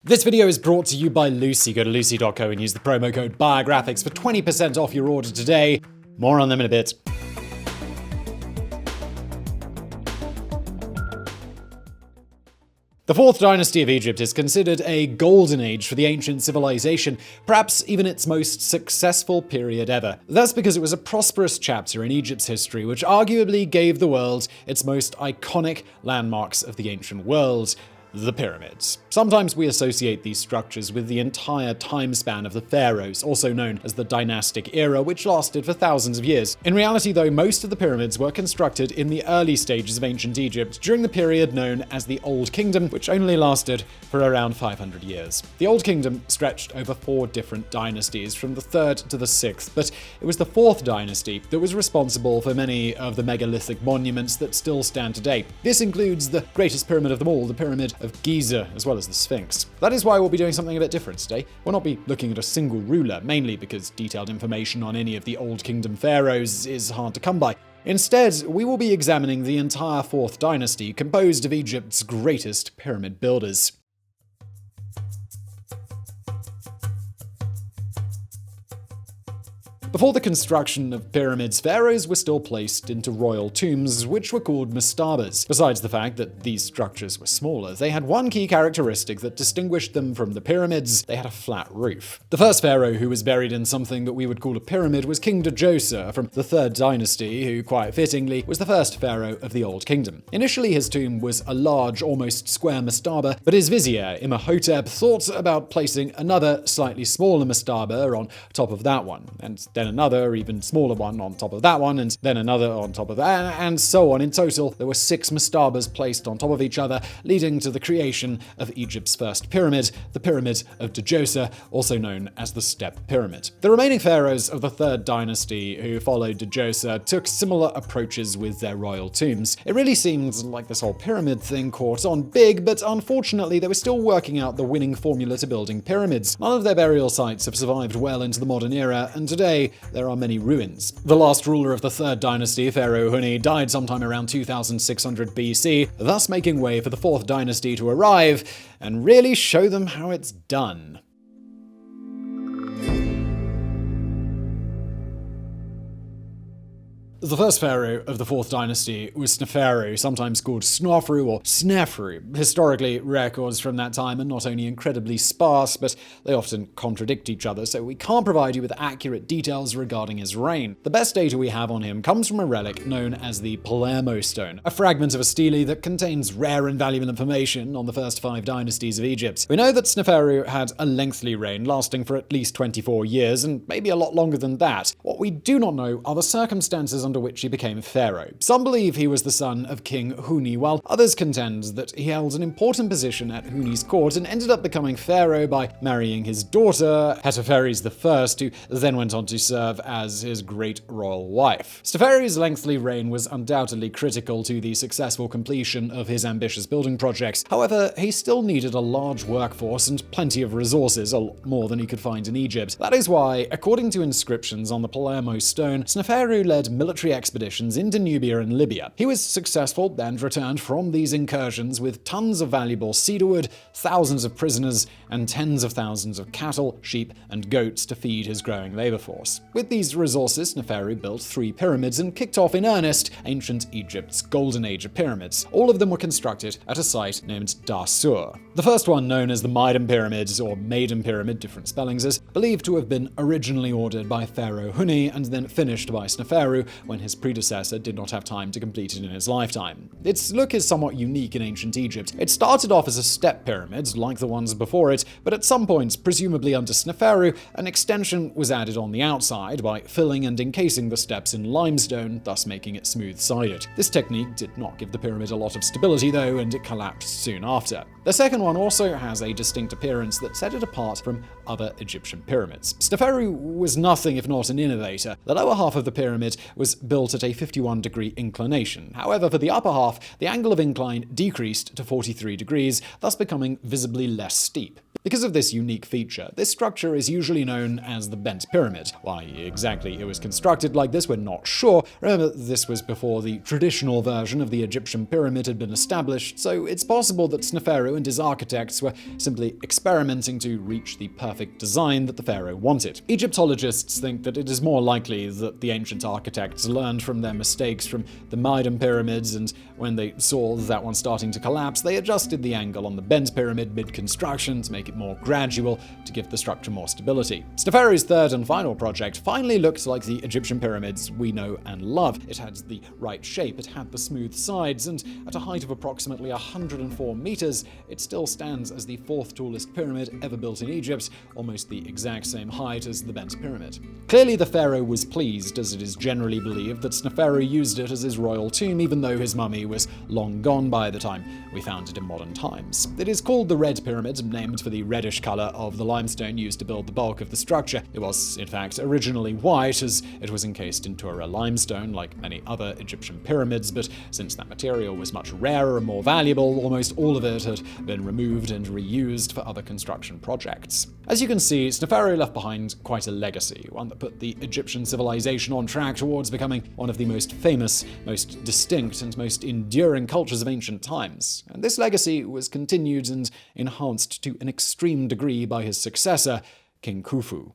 This video is brought to you by Lucy. Go to lucy.co and use the promo code Biographics for 20% off your order today. More on them in a bit. The Fourth Dynasty of Egypt is considered a golden age for the ancient civilization, perhaps even its most successful period ever. That's because it was a prosperous chapter in Egypt's history which arguably gave the world its most iconic landmarks of the ancient world. The pyramids. Sometimes we associate these structures with the entire time span of the pharaohs, also known as the dynastic era, which lasted for thousands of years. In reality, though, most of the pyramids were constructed in the early stages of ancient Egypt, during the period known as the Old Kingdom, which only lasted for around 500 years. The Old Kingdom stretched over 4 different dynasties, from the 3rd to the 6th, but it was the Fourth Dynasty that was responsible for many of the megalithic monuments that still stand today. This includes the greatest pyramid of them all, the Pyramid of Giza, as well as the Sphinx. That is why we'll be doing something a bit different today. We'll not be looking at a single ruler, mainly because detailed information on any of the Old Kingdom pharaohs is hard to come by. Instead, we will be examining the entire Fourth Dynasty, composed of Egypt's greatest pyramid builders. Before the construction of pyramids, pharaohs were still placed into royal tombs, which were called mastabas. Besides the fact that these structures were smaller, they had one key characteristic that distinguished them from the pyramids: they had a flat roof. The first pharaoh who was buried in something that we would call a pyramid was King Djedefra from the Third Dynasty, who, quite fittingly, was the first pharaoh of the Old Kingdom. Initially, his tomb was a large, almost square mastaba, but his vizier, Imhotep, thought about placing another, slightly smaller mastaba on top of that one, and then another, even smaller one on top of that one, and then another on top of that, and so on. In total, there were 6 mastabas placed on top of each other, leading to the creation of Egypt's first pyramid, the Pyramid of Djedefra, also known as the Step Pyramid. The remaining pharaohs of the Third Dynasty who followed Djedefra took similar approaches with their royal tombs. It really seemed like this whole pyramid thing caught on big, but unfortunately they were still working out the winning formula to building pyramids. None of their burial sites have survived well into the modern era, and today there are many ruins. The last ruler of the Third Dynasty, Pharaoh Huni, died sometime around 2600 BC, thus making way for the Fourth Dynasty to arrive and really show them how it's done. The first pharaoh of the Fourth Dynasty was Sneferu, sometimes called Sneferu or Sneferu. Historically, records from that time are not only incredibly sparse, but they often contradict each other, so we can't provide you with accurate details regarding his reign. The best data we have on him comes from a relic known as the Palermo Stone, a fragment of a stele that contains rare and valuable information on the first 5 dynasties of Egypt. We know that Sneferu had a lengthy reign, lasting for at least 24 years, and maybe a lot longer than that. What we do not know are the circumstances under which he became pharaoh. Some believe he was the son of King Huni, while others contend that he held an important position at Huni's court and ended up becoming pharaoh by marrying his daughter, Hetepheres I, who then went on to serve as his great royal wife. Sneferu's lengthy reign was undoubtedly critical to the successful completion of his ambitious building projects. However, he still needed a large workforce and plenty of resources, a lot more than he could find in Egypt. That is why, according to inscriptions on the Palermo Stone, Sneferu led military expeditions into Nubia and Libya. He was successful and returned from these incursions with tons of valuable cedarwood, thousands of prisoners, and tens of thousands of cattle, sheep, and goats to feed his growing labor force. With these resources, Sneferu built 3 pyramids and kicked off in earnest ancient Egypt's golden age of pyramids. All of them were constructed at a site named Dahsur. The first one, known as the Maiden Pyramid, or Maiden Pyramid, different spellings, is believed to have been originally ordered by Pharaoh Huni and then finished by Sneferu when his predecessor did not have time to complete it in his lifetime. Its look is somewhat unique in ancient Egypt. It started off as a step pyramid, like the ones before it, but at some point, presumably under Sneferu, an extension was added on the outside by filling and encasing the steps in limestone, thus making it smooth-sided. This technique did not give the pyramid a lot of stability though, and it collapsed soon after. The second one also has a distinct appearance that set it apart from other Egyptian pyramids. Sneferu was nothing if not an innovator. The lower half of the pyramid was built at a 51-degree inclination. However, for the upper half, the angle of incline decreased to 43 degrees, thus becoming visibly less steep. Because of this unique feature, this structure is usually known as the Bent Pyramid. Why exactly it was constructed like this, we're not sure. Remember, this was before the traditional version of the Egyptian pyramid had been established, so it's possible that Sneferu and his architects were simply experimenting to reach the perfect design that the pharaoh wanted. Egyptologists think that it is more likely that the ancient architects learned from their mistakes from the Maidan pyramids, and when they saw that one starting to collapse, they adjusted the angle on the Bent Pyramid mid-construction to make it more gradual to give the structure more stability. Sneferu's third and final project finally looked like the Egyptian pyramids we know and love. It had the right shape, it had the smooth sides, and at a height of approximately 104 meters, it still stands as the fourth tallest pyramid ever built in Egypt, almost the exact same height as the Bent Pyramid. Clearly the pharaoh was pleased, as it is generally believed that Sneferu used it as his royal tomb, even though his mummy was long gone by the time we found it in modern times. It is called the Red Pyramid, named for the reddish color of the limestone used to build the bulk of the structure. It was, in fact, originally white, as it was encased in Tura limestone, like many other Egyptian pyramids, but since that material was much rarer and more valuable, almost all of it had been removed and reused for other construction projects. As you can see, Sneferu left behind quite a legacy, one that put the Egyptian civilization on track towards becoming one of the most famous, most distinct, and most enduring cultures of ancient times. And this legacy was continued and enhanced to an extreme degree by his successor, King Khufu.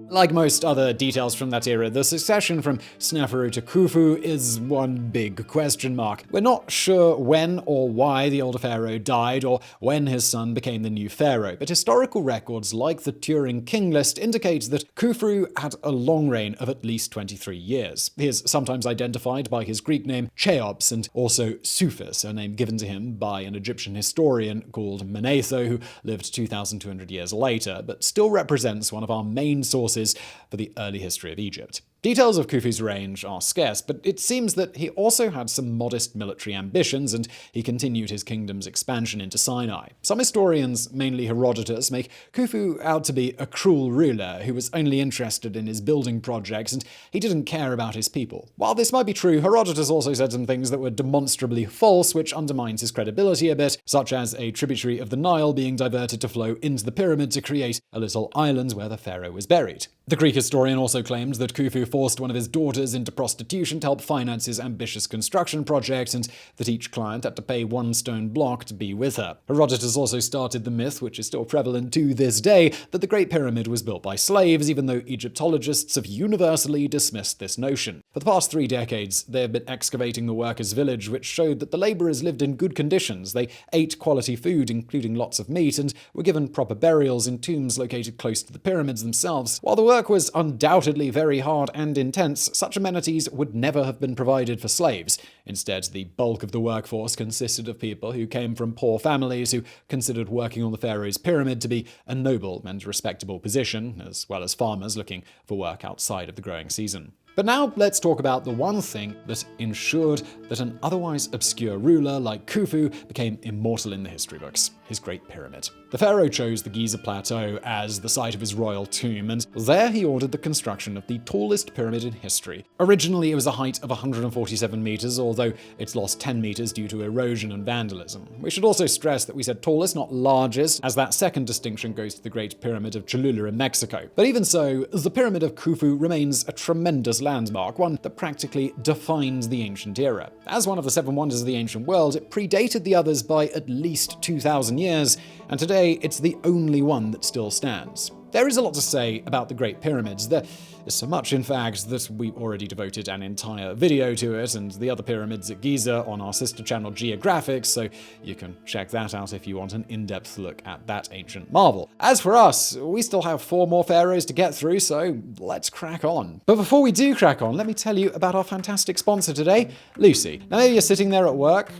Like most other details from that era, the succession from Sneferu to Khufu is one big question mark. We're not sure when or why the older pharaoh died or when his son became the new pharaoh, but historical records like the Turin King List indicate that Khufu had a long reign of at least 23 years. He is sometimes identified by his Greek name Cheops and also Suphis, a name given to him by an Egyptian historian called Manetho, who lived 2,200 years later, but still represents one of our main sources for the early history of Egypt. Details of Khufu's reign are scarce, but it seems that he also had some modest military ambitions, and he continued his kingdom's expansion into Sinai. Some historians, mainly Herodotus, make Khufu out to be a cruel ruler who was only interested in his building projects, and he didn't care about his people. While this might be true, Herodotus also said some things that were demonstrably false, which undermines his credibility a bit, such as a tributary of the Nile being diverted to flow into the pyramid to create a little island where the pharaoh was buried. The Greek historian also claimed that Khufu forced one of his daughters into prostitution to help finance his ambitious construction project, and that each client had to pay one stone block to be with her. Herodotus also started the myth, which is still prevalent to this day, that the Great Pyramid was built by slaves, even though Egyptologists have universally dismissed this notion. For the past 3 decades, they have been excavating the workers' village, which showed that the laborers lived in good conditions. They ate quality food, including lots of meat, and were given proper burials in tombs located close to the pyramids themselves. While the work was undoubtedly very hard and intense, such amenities would never have been provided for slaves. Instead, the bulk of the workforce consisted of people who came from poor families who considered working on the pharaoh's pyramid to be a noble and respectable position, as well as farmers looking for work outside of the growing season. But now let's talk about the one thing that ensured that an otherwise obscure ruler like Khufu became immortal in the history books: his Great Pyramid. The pharaoh chose the Giza Plateau as the site of his royal tomb, and there he ordered the construction of the tallest pyramid in history. Originally, it was a height of 147 meters, although it's lost 10 meters due to erosion and vandalism. We should also stress that we said tallest, not largest, as that second distinction goes to the Great Pyramid of Cholula in Mexico. But even so, the Pyramid of Khufu remains a tremendous landmark, one that practically defines the ancient era. As one of the 7 wonders of the ancient world, it predated the others by at least 2,000 years, and today it's the only one that still stands. There is a lot to say about the Great Pyramids. There is so much, in fact, that we already devoted an entire video to it and the other pyramids at Giza on our sister channel Geographics, so you can check that out if you want an in-depth look at that ancient marvel. As for us, we still have 4 more pharaohs to get through, so let's crack on. But before we do crack on, let me tell you about our fantastic sponsor today, Lucy. Now maybe you're sitting there at work,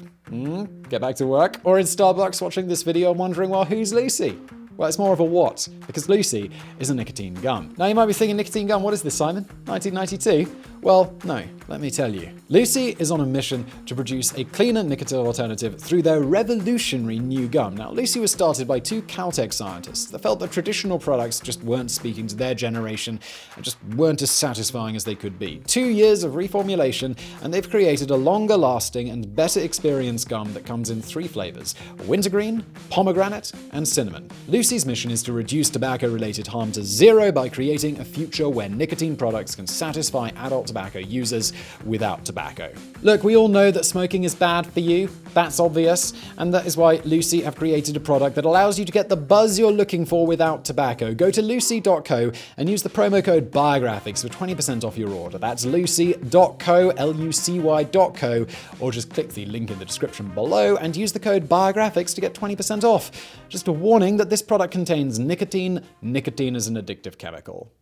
get back to work, or in Starbucks watching this video and wondering, well, who's Lucy? Well, it's more of a what, because Lucy is a nicotine gum. Now you might be thinking, nicotine gum, what is this, Simon? 1992? Well, no, let me tell you. Lucy is on a mission to produce a cleaner nicotine alternative through their revolutionary new gum. Now, Lucy was started by two Caltech scientists that felt that traditional products just weren't speaking to their generation and just weren't as satisfying as they could be. 2 years of reformulation, and they've created a longer lasting and better experience gum that comes in 3 flavors: wintergreen, pomegranate, and cinnamon. Lucy's mission is to reduce tobacco-related harm to zero by creating a future where nicotine products can satisfy adult tobacco users without tobacco. Look, we all know that smoking is bad for you. That's obvious. And that is why Lucy have created a product that allows you to get the buzz you're looking for without tobacco. Go to lucy.co and use the promo code Biographics for 20% off your order. That's lucy.co, Lucy.co, or just click the link in the description below and use the code Biographics to get 20% off. Just a warning that this product contains nicotine. Nicotine is an addictive chemical.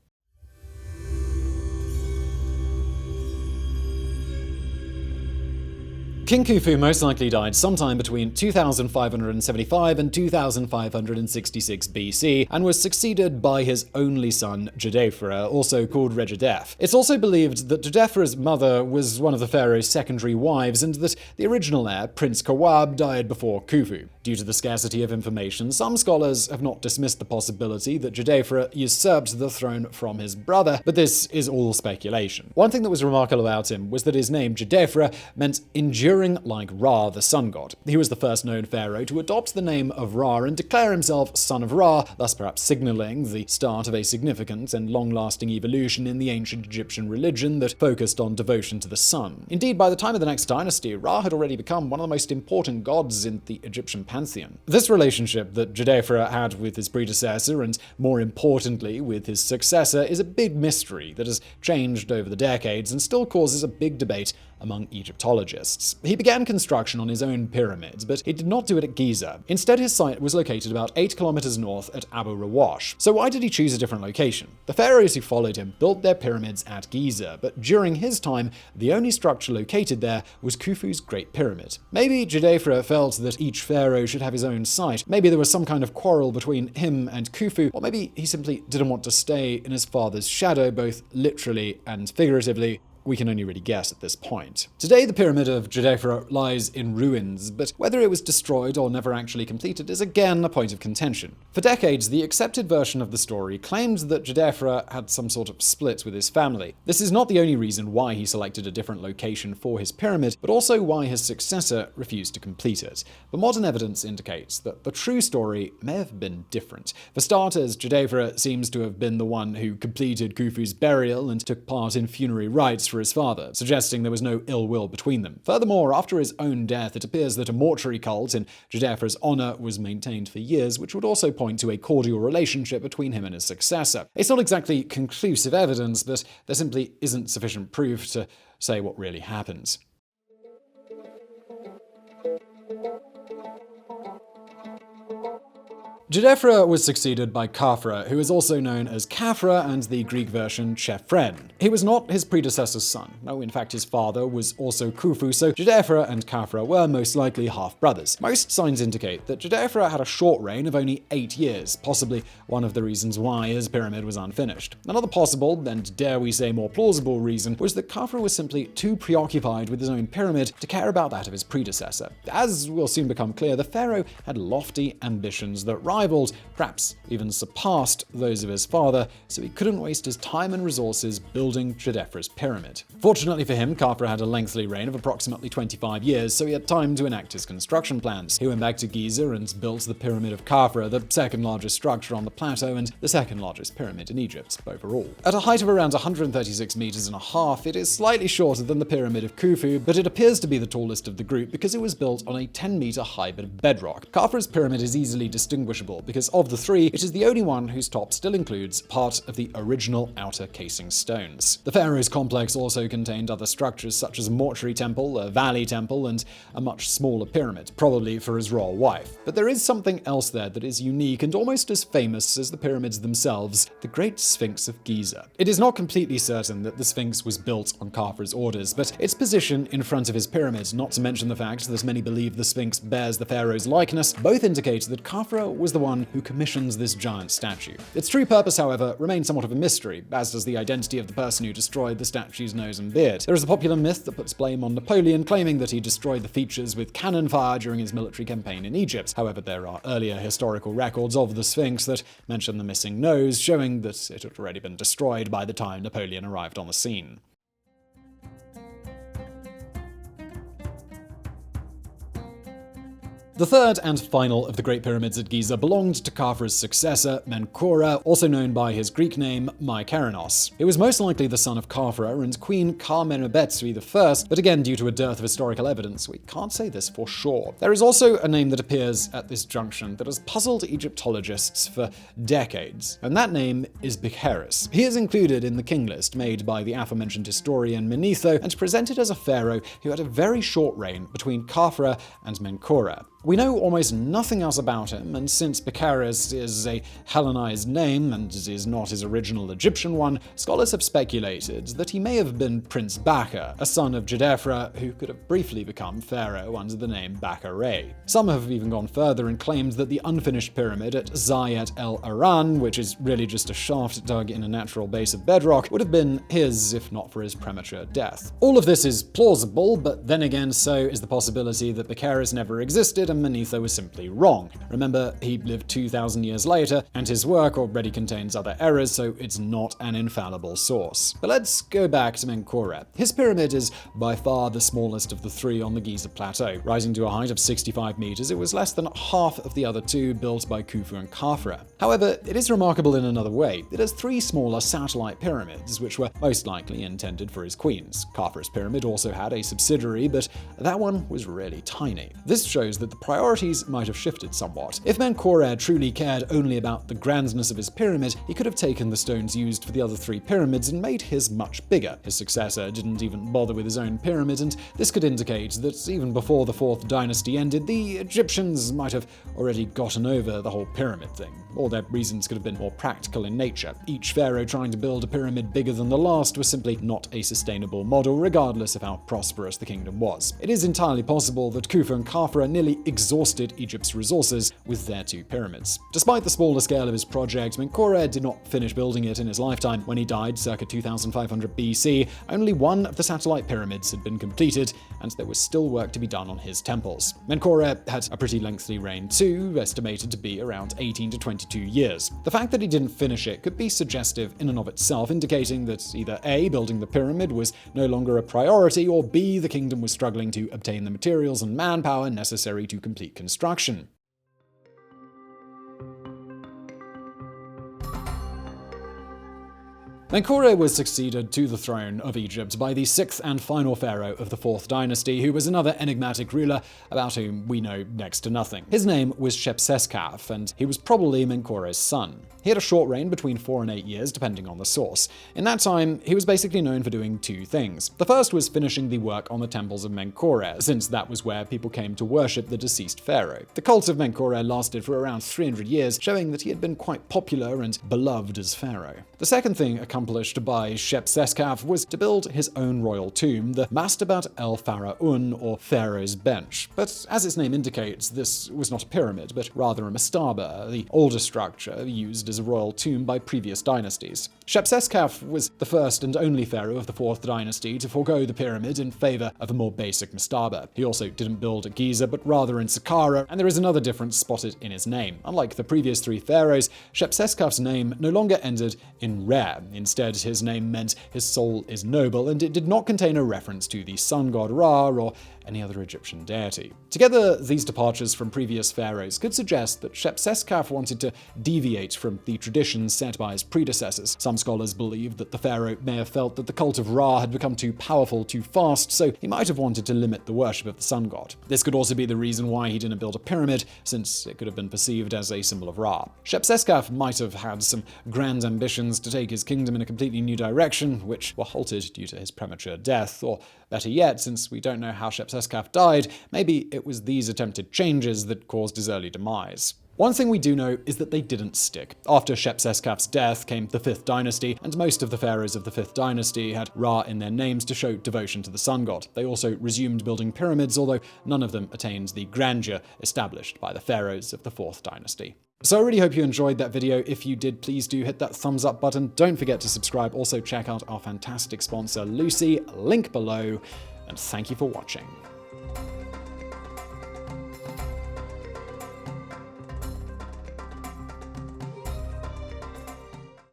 King Khufu most likely died sometime between 2575 and 2566 BC and was succeeded by his only son, Djedefra, also called Djedefra. It's also believed that Djedefra's mother was one of the pharaoh's secondary wives and that the original heir, Prince Kawab, died before Khufu. Due to the scarcity of information, some scholars have not dismissed the possibility that Djedefra usurped the throne from his brother, but this is all speculation. One thing that was remarkable about him was that his name, Djedefra, meant enduring like Ra, the sun god. He was the first known pharaoh to adopt the name of Ra and declare himself son of Ra, thus perhaps signaling the start of a significant and long-lasting evolution in the ancient Egyptian religion that focused on devotion to the sun. Indeed, by the time of the next dynasty, Ra had already become one of the most important gods in the Egyptian pantheon. This relationship that Djedefra had with his predecessor, and more importantly with his successor, is a big mystery that has changed over the decades and still causes a big debate among Egyptologists. He began construction on his own pyramids, but he did not do it at Giza. Instead, his site was located about 8 kilometers north at Abu Rawash. So why did he choose a different location? The pharaohs who followed him built their pyramids at Giza, but during his time, the only structure located there was Khufu's Great Pyramid. Maybe Djedefra felt that each pharaoh should have his own site. Maybe there was some kind of quarrel between him and Khufu, or maybe he simply didn't want to stay in his father's shadow, both literally and figuratively. We can only really guess at this point. Today, the pyramid of Djedefra lies in ruins, but whether it was destroyed or never actually completed is again a point of contention. For decades, the accepted version of the story claimed that Djedefra had some sort of split with his family. This is not the only reason why he selected a different location for his pyramid, but also why his successor refused to complete it. But modern evidence indicates that the true story may have been different. For starters, Djedefra seems to have been the one who completed Khufu's burial and took part in funerary rites for his father, suggesting there was no ill will between them. Furthermore, after his own death, it appears that a mortuary cult in Djedefra's honor was maintained for years, which would also point to a cordial relationship between him and his successor. It's not exactly conclusive evidence, but there simply isn't sufficient proof to say what really happened. Djedefra was succeeded by Khafre, who is also known as Khafre and the Greek version Khafre. He was not his predecessor's son. No, in fact, his father was also Khufu, so Djedefra and Khafre were most likely half-brothers. Most signs indicate that Djedefra had a short reign of only 8 years, possibly one of the reasons why his pyramid was unfinished. Another possible, and dare we say more plausible reason, was that Khafre was simply too preoccupied with his own pyramid to care about that of his predecessor. As will soon become clear, the pharaoh had lofty ambitions that rivaled, perhaps even surpassed, those of his father, so he couldn't waste his time and resources building Djedefra's pyramid. Fortunately for him, Khafre had a lengthy reign of approximately 25 years, so he had time to enact his construction plans. He went back to Giza and built the Pyramid of Khafre, the second largest structure on the plateau and the second largest pyramid in Egypt overall. At a height of around 136 meters and a half, it is slightly shorter than the Pyramid of Khufu, but it appears to be the tallest of the group because it was built on a 10-meter high bit of bedrock. Khafre's pyramid is easily distinguishable because of the three, it is the only one whose top still includes part of the original outer casing stones. The pharaoh's complex also contained other structures such as a mortuary temple, a valley temple, and a much smaller pyramid, probably for his royal wife. But there is something else there that is unique and almost as famous as the pyramids themselves, the Great Sphinx of Giza. It is not completely certain that the Sphinx was built on Khafre's orders, but its position in front of his pyramid, not to mention the fact that many believe the Sphinx bears the pharaoh's likeness, both indicate that Khafre was the one who commissions this giant statue. Its true purpose, however, remains somewhat of a mystery, as does the identity of the person who destroyed the statue's nose and beard. There is a popular myth that puts blame on Napoleon, claiming that he destroyed the features with cannon fire during his military campaign in Egypt. However, there are earlier historical records of the Sphinx that mention the missing nose, showing that it had already been destroyed by the time Napoleon arrived on the scene. The third and final of the Great Pyramids at Giza belonged to Khafre's successor, Menkaure, also known by his Greek name Mykerenos. He was most likely the son of Khafre and Queen Khamenebetsu I, but again, due to a dearth of historical evidence, we can't say this for sure. There is also a name that appears at this junction that has puzzled Egyptologists for decades, and that name is Bikharis. He is included in the king list made by the aforementioned historian Manetho and presented as a pharaoh who had a very short reign between Khafre and Menkaure. We know almost nothing else about him, and since Bikharis is a Hellenized name and is not his original Egyptian one, scholars have speculated that he may have been Prince Baka, a son of Djedefra who could have briefly become pharaoh under the name Baka-Re. Some have even gone further and claimed that the unfinished pyramid at Zayat el-Aran, which is really just a shaft dug in a natural base of bedrock, would have been his if not for his premature death. All of this is plausible, but then again so is the possibility that Bikharis never existed and Manetho was simply wrong. Remember, he lived 2,000 years later, and his work already contains other errors, so it's not an infallible source. But let's go back to Menkaure. His pyramid is by far the smallest of the three on the Giza Plateau. Rising to a height of 65 meters, it was less than half of the other two built by Khufu and Khafre. However, it is remarkable in another way. It has three smaller satellite pyramids, which were most likely intended for his queens. Khafre's pyramid also had a subsidiary, but that one was really tiny. This shows that the priorities might have shifted somewhat. If Menkaure truly cared only about the grandness of his pyramid, he could have taken the stones used for the other three pyramids and made his much bigger. His successor didn't even bother with his own pyramid, and this could indicate that even before the Fourth Dynasty ended, the Egyptians might have already gotten over the whole pyramid thing. Or their reasons could have been more practical in nature. Each pharaoh trying to build a pyramid bigger than the last was simply not a sustainable model, regardless of how prosperous the kingdom was. It is entirely possible that Khufu and Khafre nearly exhausted Egypt's resources with their two pyramids. Despite the smaller scale of his project, Menkaure did not finish building it in his lifetime. When he died circa 2500 BC, only one of the satellite pyramids had been completed, and there was still work to be done on his temples. Menkaure had a pretty lengthy reign too, estimated to be around 18 to 22 years. The fact that he didn't finish it could be suggestive in and of itself, indicating that either A, building the pyramid was no longer a priority, or B, the kingdom was struggling to obtain the materials and manpower necessary to complete construction. Menkaure was succeeded to the throne of Egypt by the sixth and final pharaoh of the Fourth Dynasty, who was another enigmatic ruler about whom we know next to nothing. His name was Shepseskaf, and he was probably Menkaure's son. He had a short reign between 4 and 8 years, depending on the source. In that time, he was basically known for doing two things. The first was finishing the work on the temples of Menkaure, since that was where people came to worship the deceased pharaoh. The cult of Menkaure lasted for around 300 years, showing that he had been quite popular and beloved as pharaoh. The second thing accomplished by Shepseskaf was to build his own royal tomb, the Mastabat el Pharaon, or Pharaoh's Bench. But as its name indicates, this was not a pyramid, but rather a mastaba, the older structure used as a royal tomb by previous dynasties. Shepseskaf was the first and only pharaoh of the Fourth Dynasty to forego the pyramid in favor of a more basic mastaba. He also didn't build at Giza, but rather in Saqqara, and there is another difference spotted in his name. Unlike the previous three pharaohs, Shepseskaf's name no longer ended in Re. Instead, his name meant his soul is noble, and it did not contain a reference to the sun god Ra or any other Egyptian deity. Together, these departures from previous pharaohs could suggest that Shepseskaf wanted to deviate from the traditions set by his predecessors. Some scholars believe that the pharaoh may have felt that the cult of Ra had become too powerful too fast, so he might have wanted to limit the worship of the sun god. This could also be the reason why he didn't build a pyramid, since it could have been perceived as a symbol of Ra. Shepseskaf might have had some grand ambitions to take his kingdom in a completely new direction, which were halted due to his premature death, or better yet, since we don't know how Shepseskaf died, maybe it was these attempted changes that caused his early demise. One thing we do know is that they didn't stick. After Shepseskaf's death came the Fifth Dynasty, and most of the pharaohs of the Fifth Dynasty had Ra in their names to show devotion to the sun god. They also resumed building pyramids, although none of them attained the grandeur established by the pharaohs of the Fourth Dynasty. So I really hope you enjoyed that video. If you did, please do hit that thumbs up button. Don't forget to subscribe. Also check out our fantastic sponsor, Lucy, link below. And thank you for watching.